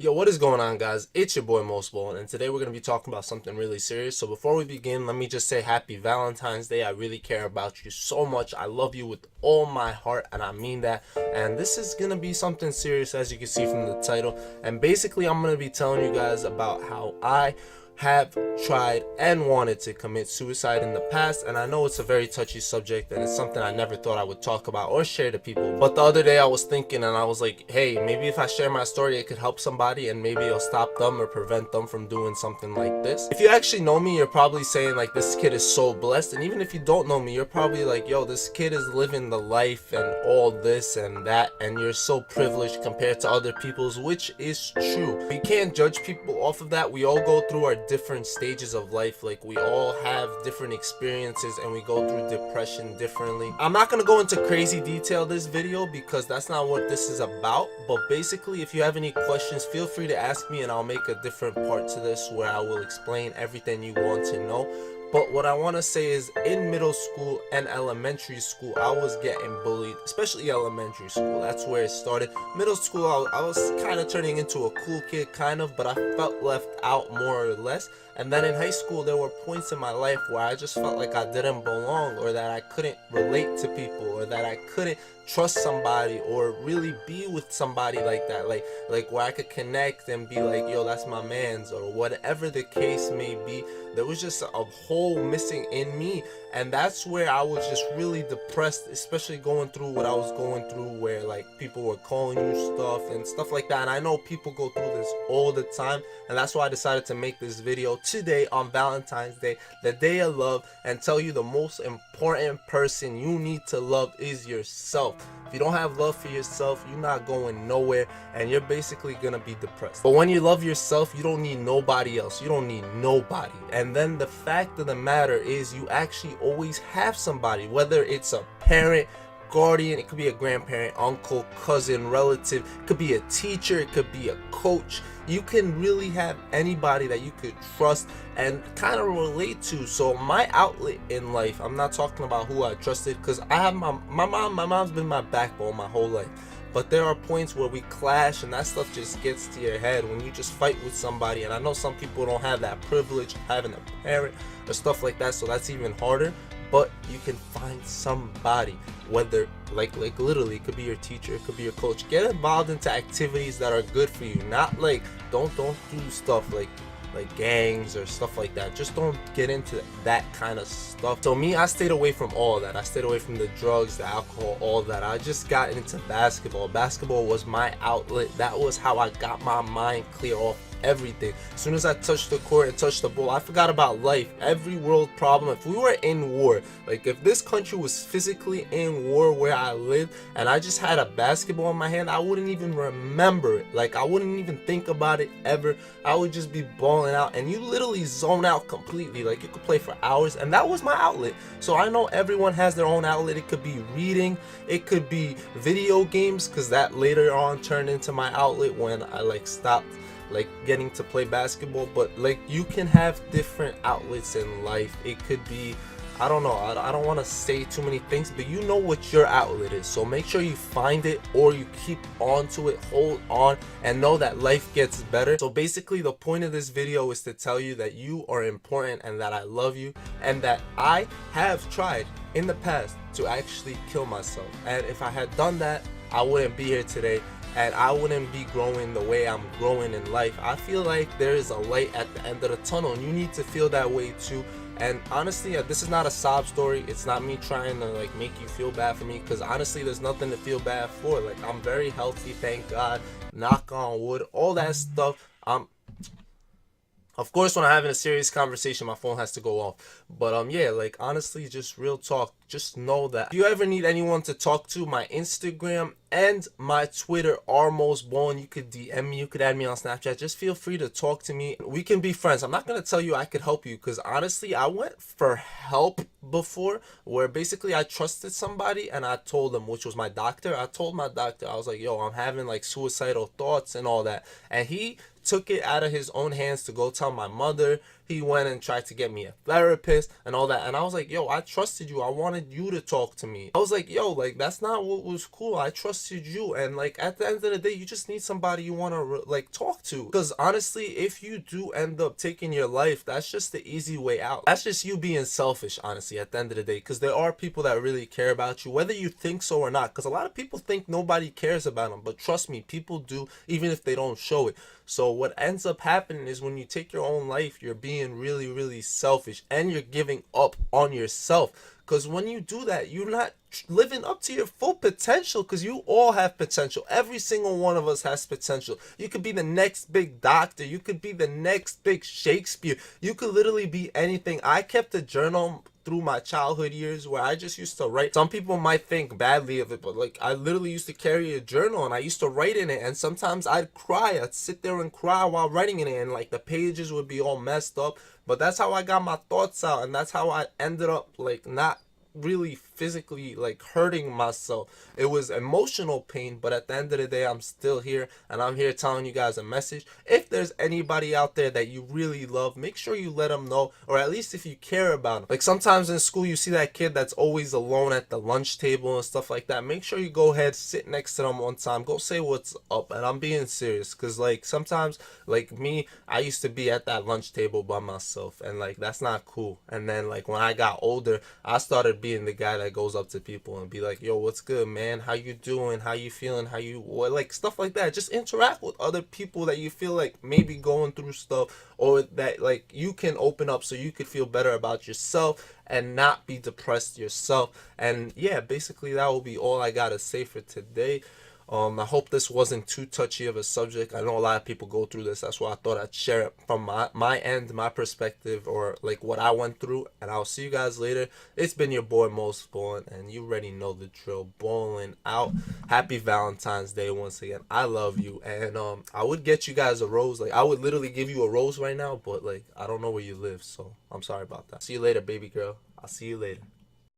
Yo, what is going on, guys? It's your boy Mosballin, and today we're going to be talking about something really serious. So before we begin, let me just say happy Valentine's Day. I really care about you so much. I love you with all my heart, and I mean that. And this is going to be something serious, as you can see from the title. And basically, I'm going to be telling you guys about how I have tried and wanted to commit suicide in the past, and I know it's a very touchy subject and it's something I never thought I would talk about or share to people. But the other day I was thinking and I was like, hey, maybe if I share my story it could help somebody and maybe it'll stop them or prevent them from doing something like this. If you actually know me, you're probably saying like, this kid is so blessed, and even if you don't know me, you're probably like, yo, this kid is living the life and all this and that, and you're so privileged compared to other people's, which is true. We can't judge people off of that. We all go through our different stages of life. Like, we all have different experiences and we go through depression differently. I'm not gonna go into crazy detail this video because that's not what this is about, but basically if you have any questions, feel free to ask me and I'll make a different part to this where I will explain everything you want to know. But what I want to say is, in middle school and elementary school, I was getting bullied, especially elementary school. That's where it started. Middle school, I was kind of turning into a cool kid, kind of, but I felt left out more or less. And then in high school, there were points in my life where I just felt like I didn't belong, or that I couldn't relate to people, or that I couldn't trust somebody or really be with somebody like that, like where I could connect and be like, yo, that's my man's, or whatever the case may be. There was just a hole missing in me, and that's where I was just really depressed, especially going through what I was going through, where like people were calling you stuff like that. And I know people go through this all the time, and that's why I decided to make this video today on Valentine's Day, the day of love, and tell you the most important person you need to love is yourself. If you don't have love for yourself, you're not going nowhere, and you're basically gonna be depressed. But when you love yourself, you don't need nobody else. You don't need nobody. And then the fact of the matter is, you actually always have somebody, whether it's a parent, guardian, it could be a grandparent, uncle, cousin, relative, it could be a teacher, it could be a coach. You can really have anybody that you could trust and kind of relate to. So my outlet in life, I'm not talking about who I trusted, because I have my mom. My mom's been my backbone my whole life. But there are points where we clash, and that stuff just gets to your head when you just fight with somebody. And I know some people don't have that privilege of having a parent or stuff like that, so that's even harder. But you can find somebody, whether like literally, it could be your teacher, it could be your coach. Get involved into activities that are good for you. Not like, don't do stuff like gangs or stuff like that. Just don't get into that kind of stuff. So me, I stayed away from all that. I stayed away from the drugs, the alcohol, all that. I just got into basketball. Basketball was my outlet. That was how I got my mind clear off everything. As soon as I touched the court and touched the ball, I forgot about life, every world problem. If we were in war, like if this country was physically in war where I live, and I just had a basketball in my hand, I wouldn't even remember it. Like, I wouldn't even think about it ever. I would just be balling out, and you literally zone out completely. Like, you could play for hours, and that was my outlet. So I know everyone has their own outlet. It could be reading, it could be video games, because that later on turned into my outlet when I like stopped like getting to play basketball. But like, you can have different outlets in life. It could be, I don't know, I don't want to say too many things, but you know what your outlet is. So make sure you find it, or you keep on to it, hold on, and know that life gets better. So basically the point of this video is to tell you that you are important and that I love you, and that I have tried in the past to actually kill myself. And if I had done that, I wouldn't be here today, and I wouldn't be growing the way I'm growing in life. I feel like there is a light at the end of the tunnel, and you need to feel that way too. And honestly, this is not a sob story. It's not me trying to like make you feel bad for me, because honestly there's nothing to feel bad for. Like, I'm very healthy, thank God, knock on wood, all that stuff. Of course, when I'm having a serious conversation, my phone has to go off. But yeah, like, honestly, just real talk. Just know that if you ever need anyone to talk to, my Instagram and my Twitter are Mosballin. You could DM me, you could add me on Snapchat. Just feel free to talk to me. We can be friends. I'm not gonna tell you I could help you, because honestly, I went for help before, where basically I trusted somebody and I told them, which was my doctor. I told my doctor, I was like, yo, I'm having like suicidal thoughts and all that, and he took it out of his own hands to go tell my mother. He went and tried to get me a therapist and all that. And I was like, yo, I trusted you. I wanted you to talk to me. I was like, yo, like, that's not what was cool. I trusted you. And like, at the end of the day, you just need somebody you want to like talk to. Because honestly, if you do end up taking your life, that's just the easy way out. That's just you being selfish, honestly, at the end of the day. Because there are people that really care about you, whether you think so or not. Because a lot of people think nobody cares about them. But trust me, people do, even if they don't show it. So what ends up happening is when you take your own life, you're being really, really selfish and you're giving up on yourself. Because when you do that, you're not living up to your full potential, because you all have potential. Every single one of us has potential. You could be the next big doctor. You could be the next big Shakespeare. You could literally be anything. I kept a journal through my childhood years where I just used to write. Some people might think badly of it, but like, I literally used to carry a journal and I used to write in it, and sometimes I'd cry. I'd sit there and cry while writing in it, and like the pages would be all messed up. But that's how I got my thoughts out, and that's how I ended up like not really physically like hurting myself. It was emotional pain, but at the end of the day, I'm still here, and I'm here telling you guys a message. If there's anybody out there that you really love, make sure you let them know, or at least if you care about them. Like sometimes in school you see that kid that's always alone at the lunch table and stuff like that. Make sure you go ahead, sit next to them one time, go say what's up. And I'm being serious, because like sometimes, like me, I used to be at that lunch table by myself, and like that's not cool. And then like when I got older, I started being the guy that goes up to people and be like, yo, what's good, man? How you doing? How you feeling? How you what? Like stuff like that. Just interact with other people that you feel like maybe going through stuff, or that like you can open up so you could feel better about yourself and not be depressed yourself. And yeah, basically that will be all I gotta say for today. I hope this wasn't too touchy of a subject. I know a lot of people go through this. That's why I thought I'd share it from my end, my perspective, or like what I went through. And I'll see you guys later. It's been your boy Mosballin, and you already know the drill. Ballin' out. Happy Valentine's Day once again. I love you, and I would get you guys a rose. Like I would literally give you a rose right now, but like I don't know where you live, so I'm sorry about that. See you later, baby girl. I'll see you later.